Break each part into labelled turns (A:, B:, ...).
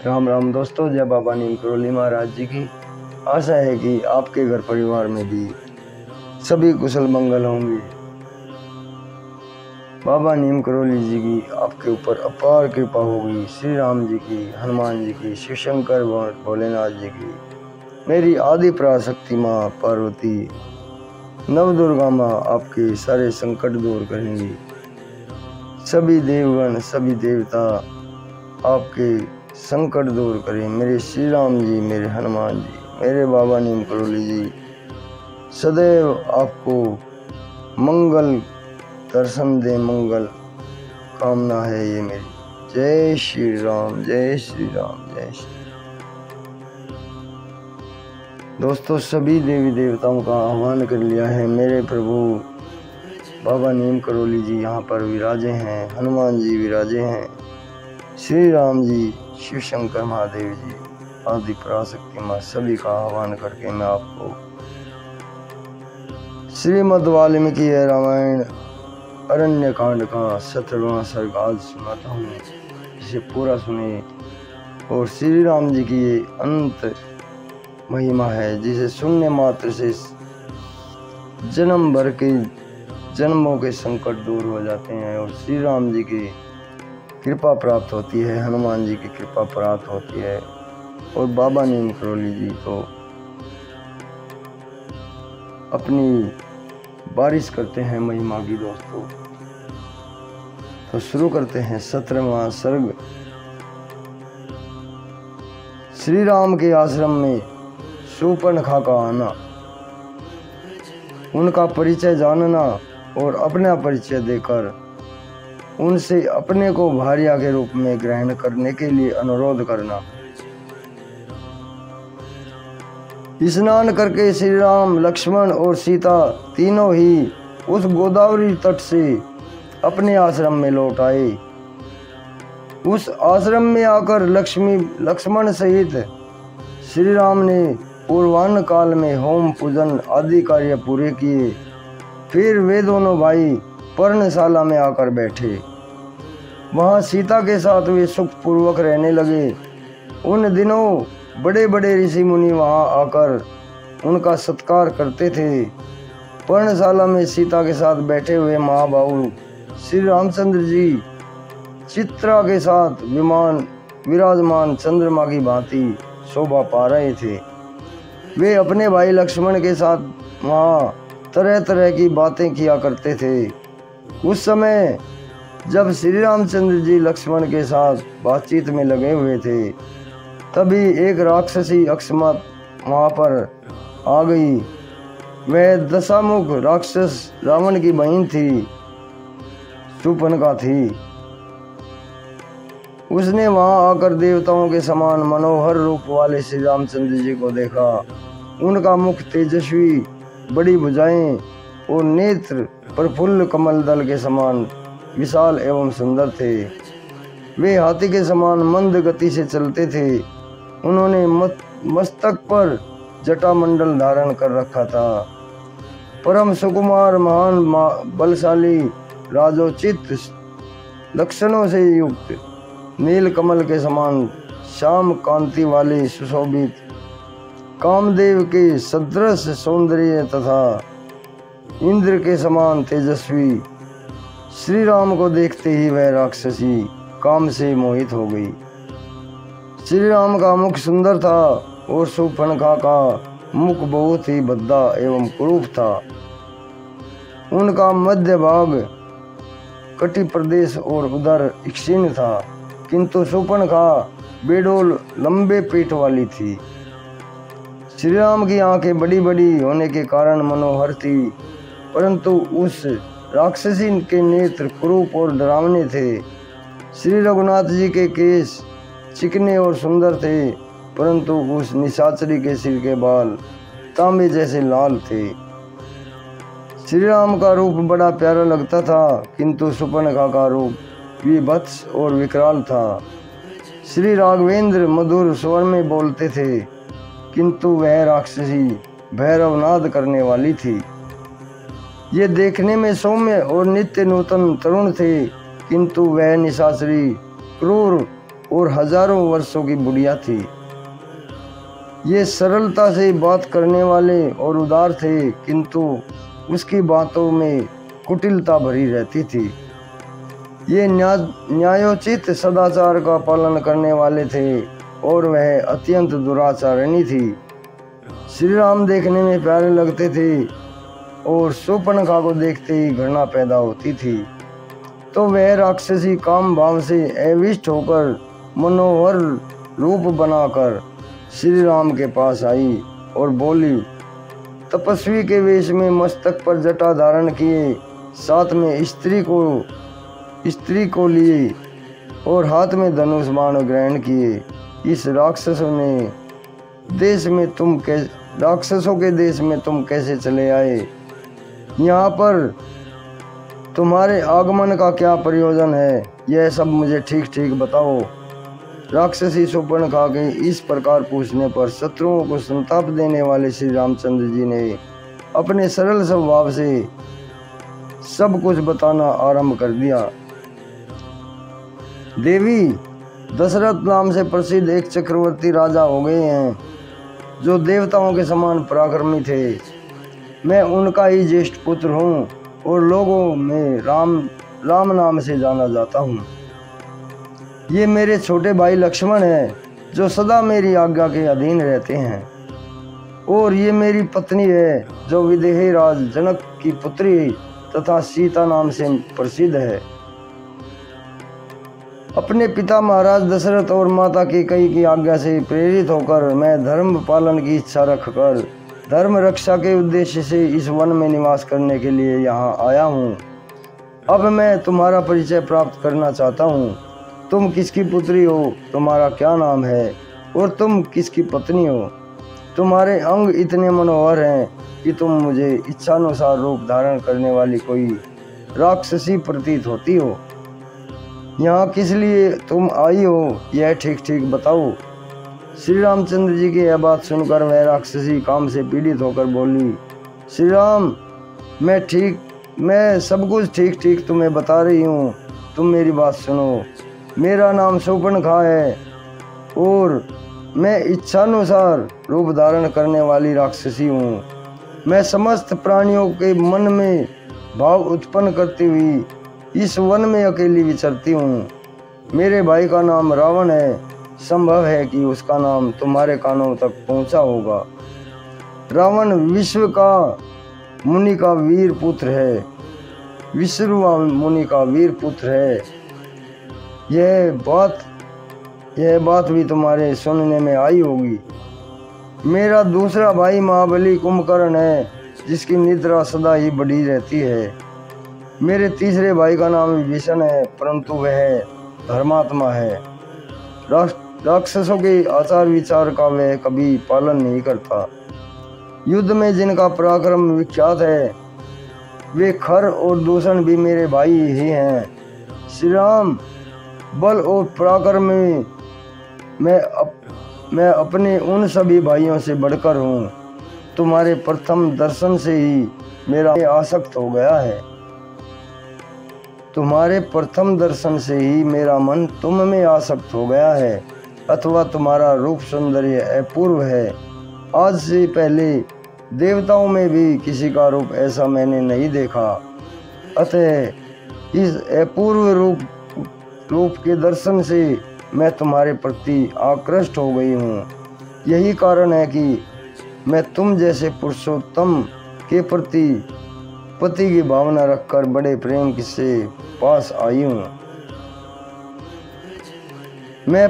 A: राम राम दोस्तों, जय बाबा नीम करोली महाराज जी की। आशा है कि आपके घर परिवार में भी सभी कुशल मंगल होंगे। बाबा नीम करोली जी की आपके ऊपर अपार कृपा होगी। श्री राम जी की, हनुमान जी की, शिव शंकर भोलेनाथ जी की, मेरी आदि पराशक्ति माँ पार्वती, नव दुर्गा माँ आपके सारे संकट दूर करेंगी। सभी देवगण, सभी देवता आपके संकट दूर करें। मेरे श्री राम जी, मेरे हनुमान जी, मेरे बाबा नीम करोली जी सदैव आपको मंगल दर्शन दे, मंगल कामना है ये मेरी। जय श्री राम, जय श्री राम, जय श्री। दोस्तों, सभी देवी देवताओं का आह्वान कर लिया है। मेरे प्रभु बाबा नीम करोली जी यहाँ पर विराजे हैं, हनुमान जी विराजे हैं, श्री राम जी, शिव शंकर महादेव जी, आदि पराशक्ति माँ, सभी का आह्वान करके मैं आपको श्रीमद् वाल्मीकि रामायण अरण्य कांड का 17वां सर्ग आज सुनाता हूँ। इसे पूरा सुने। और श्री राम जी की ये अनंत महिमा है, जिसे सुनने मात्र से जन्म भर के जन्मों के संकट दूर हो जाते हैं और श्री राम जी की कृपा प्राप्त होती है, हनुमान जी की कृपा प्राप्त होती है। और बाबा नीम करोली जी तो अपनी बारिश करते हैं महिमा की। दोस्तों, तो शुरू करते हैं 17वां सर्ग। श्री राम के आश्रम में शूर्पणखा का आना, उनका परिचय जानना और अपना परिचय देकर उनसे अपने को भार्या के रूप में ग्रहण करने के लिए अनुरोध करना। स्नान करके श्री राम, लक्ष्मण और सीता तीनों ही उस गोदावरी तट से अपने आश्रम में लौट आए। उस आश्रम में आकर लक्ष्मण सहित श्री राम ने पूर्वाह्न काल में होम पूजन आदि कार्य पूरे किए। फिर वे दोनों भाई पर्णशाला में आकर बैठे। वहाँ सीता के साथ वे सुखपूर्वक रहने लगे। उन दिनों बड़े बड़े ऋषि मुनि वहाँ आकर उनका सत्कार करते थे। पर्णशाला में सीता के साथ बैठे हुए महाबाहु श्री रामचंद्र जी चित्रा के साथ विराजमान चंद्रमा की भांति शोभा पा रहे थे। वे अपने भाई लक्ष्मण के साथ वहाँ तरह तरह की बातें किया करते थे। उस समय जब श्री रामचंद्र जी लक्ष्मण के साथ बातचीत में लगे हुए थे, तभी एक राक्षसी अकस्मात वहाँ पर आ गई। वह दशामुख राक्षस रावण की बहन थी, शूर्पणखा थी। उसने वहाँ आकर देवताओं के समान मनोहर रूप वाले श्री रामचंद्र जी को देखा। उनका मुख तेजस्वी, बड़ी भुजाएं और नेत्र प्रफुल्ल कमल दल के समान विशाल एवं सुंदर थे। वे हाथी के समान मंद गति से चलते थे। उन्होंने मस्तक पर जटामंडल धारण कर रखा था। परम सुकुमार, महान बलशाली, राजोचित लक्षणों से युक्त, नील कमल के समान श्याम कांति वाले, सुशोभित, कामदेव के सदृश सौंदर्य तथा इंद्र के समान तेजस्वी। श्री राम को देखते ही वह राक्षसी काम से मोहित हो गई। श्री राम का मुख सुंदर था और शूर्पणखा का मुख बहुत ही भद्दा एवं कुरूप था। उनका मध्य भाग कटि प्रदेश और उदर क्षीण था, किंतु शूर्पणखा बेडोल लंबे पेट वाली थी। श्री राम की आंखें बड़ी बड़ी होने के कारण मनोहर थी, परंतु उस राक्षसी के नेत्र कुरूप और डरावने थे। श्री रघुनाथ जी के केश चिकने और सुंदर थे, परंतु उस निशाचरी के सिर के बाल तांबे जैसे लाल थे। श्री राम का रूप बड़ा प्यारा लगता था, किंतु शूर्पणखा का रूप विभत्स और विकराल था। श्री राघवेंद्र मधुर स्वर में बोलते थे, किंतु वह राक्षसी भैरवनाद करने वाली थी। ये देखने में सौम्य और नित्य नूतन तरुण थे, किंतु वह निशाचरी क्रूर और हजारों वर्षों की बुढ़िया थी। ये सरलता से बात करने वाले और उदार थे, किंतु उसकी बातों में कुटिलता भरी रहती थी। ये न्यायोचित सदाचार का पालन करने वाले थे और वह अत्यंत दुराचारणी थी। श्री राम देखने में प्यारे लगते थे और शूर्पणखा को देखते ही घृणा पैदा होती थी। तो वह राक्षसी काम भाव से अविष्ट होकर मनोहर रूप बनाकर श्री राम के पास आई और बोली, तपस्वी के वेश में मस्तक पर जटा धारण किए, साथ में स्त्री को लिए और हाथ में धनुष बाण ग्रहण किए, इस राक्षसों के देश में तुम कैसे चले आए? यहाँ पर तुम्हारे आगमन का क्या प्रयोजन है? यह सब मुझे ठीक ठीक बताओ। राक्षसी शूर्पणखा के इस प्रकार पूछने पर शत्रुओं को संताप देने वाले श्री रामचंद्र जी ने अपने सरल स्वभाव से सब कुछ बताना आरंभ कर दिया। देवी, दशरथ नाम से प्रसिद्ध एक चक्रवर्ती राजा हो गए हैं, जो देवताओं के समान पराक्रमी थे। मैं उनका ही ज्येष्ठ पुत्र हूँ और लोगों में राम नाम से जाना जाता हूँ। ये मेरे छोटे भाई लक्ष्मण हैं, जो सदा मेरी आज्ञा के अधीन रहते हैं, और ये मेरी पत्नी है, जो विदेही राज जनक की पुत्री तथा सीता नाम से प्रसिद्ध है। अपने पिता महाराज दशरथ और माता कैकेयी की आज्ञा से प्रेरित होकर मैं धर्म पालन की इच्छा रखकर धर्म रक्षा के उद्देश्य से इस वन में निवास करने के लिए यहाँ आया हूँ। अब मैं तुम्हारा परिचय प्राप्त करना चाहता हूँ। तुम किसकी पुत्री हो? तुम्हारा क्या नाम है? और तुम किसकी पत्नी हो? तुम्हारे अंग इतने मनोहर हैं कि तुम मुझे इच्छानुसार रूप धारण करने वाली कोई राक्षसी प्रतीत होती हो। यहाँ किस लिए तुम आई हो, यह ठीक ठीक बताओ। श्री रामचंद्र जी की यह बात सुनकर वह राक्षसी काम से पीड़ित होकर बोली, श्री राम, मैं सब कुछ ठीक ठीक तुम्हें बता रही हूँ, तुम मेरी बात सुनो। मेरा नाम शूर्पणखा है और मैं इच्छानुसार रूप धारण करने वाली राक्षसी हूँ। मैं समस्त प्राणियों के मन में भाव उत्पन्न करती हुई इस वन में अकेली विचरती हूँ। मेरे भाई का नाम रावण है, संभव है कि उसका नाम तुम्हारे कानों तक पहुँचा होगा। रावण विश्व मुनि का वीर पुत्र है। यह बात भी तुम्हारे सुनने में आई होगी। मेरा दूसरा भाई महाबली कुंभकर्ण है, जिसकी निद्रा सदा ही बढ़ी रहती है। मेरे तीसरे भाई का नाम विभीषण है, परंतु वह धर्मात्मा है। राक्षसों के आचार विचार का वह कभी पालन नहीं करता। युद्ध में जिनका पराक्रम विख्यात है, वे खर और दूषण भी मेरे भाई ही हैं। श्री राम, बल और पराक्रम में मैं अपने उन सभी भाइयों से बढ़कर हूँ। तुम्हारे प्रथम दर्शन से ही मेरा मन तुम में आसक्त हो गया है, अथवा तुम्हारा रूप सौंदर्य अपूर्व है। आज से पहले देवताओं में भी किसी का रूप ऐसा मैंने नहीं देखा। अतः इस अपूर्व रूप के दर्शन से मैं तुम्हारे प्रति आकृष्ट हो गई हूँ। यही कारण है कि मैं तुम जैसे पुरुषोत्तम के प्रति पति की भावना रखकर बड़े प्रेम से पास आई हूँ। मैं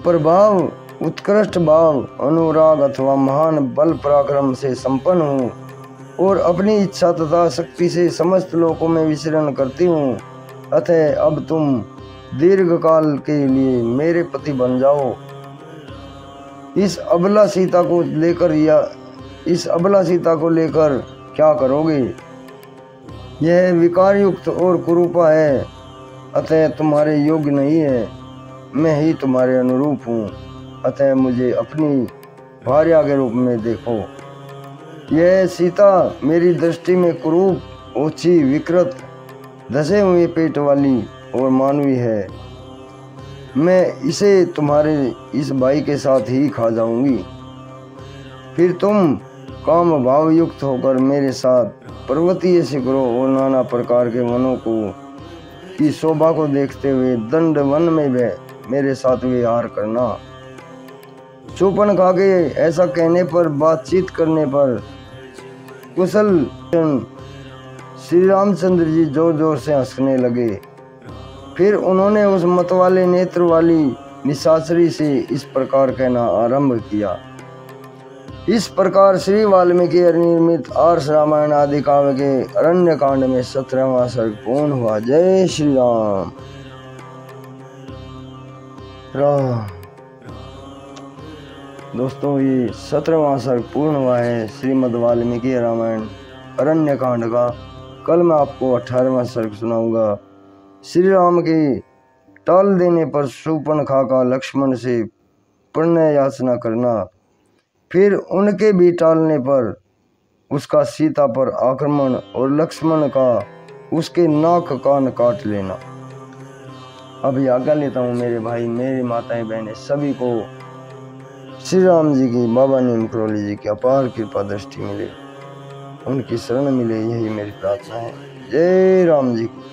A: प्रभाव, उत्कृष्ट भाव, अनुराग अथवा महान बल पराक्रम से संपन्न हूँ और अपनी इच्छा तथा शक्ति से समस्त लोकों में विचरण करती हूँ। अतः अब तुम दीर्घ काल के लिए मेरे पति बन जाओ। इस अबला सीता को लेकर क्या करोगे? यह विकार युक्त और कुरूपा है, अतः तुम्हारे योग्य नहीं है। मैं ही तुम्हारे अनुरूप हूँ, अतः मुझे अपनी भार्या के रूप में देखो। यह सीता मेरी दृष्टि में कुरूप, ओछी, विकृत, धसे हुए पेट वाली और मानवी है। मैं इसे तुम्हारे इस भाई के साथ ही खा जाऊंगी। फिर तुम काम भाव युक्त होकर मेरे साथ पर्वतीय शिखरों और नाना प्रकार के वनों को की शोभा को देखते हुए दंड वन में मेरे साथ विहार करना। शूर्पणखा के ऐसा कहने पर, बातचीत करने पर कुशल श्री रामचंद्र जी जोर जोर से हंसने लगे। फिर उन्होंने उस मतवाले नेत्र वाली निशाचरी से इस प्रकार कहना आरंभ किया। इस प्रकार श्री वाल्मीकि निर्मित आर्ष रामायण आदि काव्य के अरण्य कांड में 17वां सर्ग पूर्ण हुआ। जय श्री राम। दोस्तों, ये 17वां सर्ग पूर्ण हुआ है श्रीमद् वाल्मीकि रामायण अरण्य कांड का। कल मैं आपको 18वां सर्ग सुनाऊंगा। श्री राम के टाल देने पर शूर्पणखा का लक्ष्मण से प्रणय याचना करना, फिर उनके भी टालने पर उसका सीता पर आक्रमण और लक्ष्मण का उसके नाक कान काट लेना। अभी आज्ञा लेता हूँ मेरे भाई, मेरी माताएं, बहनें, सभी को श्री राम जी की, बाबा नीम करोली जी की अपार कृपा दृष्टि मिले, उनकी शरण मिले, यही मेरी प्रार्थना है। जय राम जी की।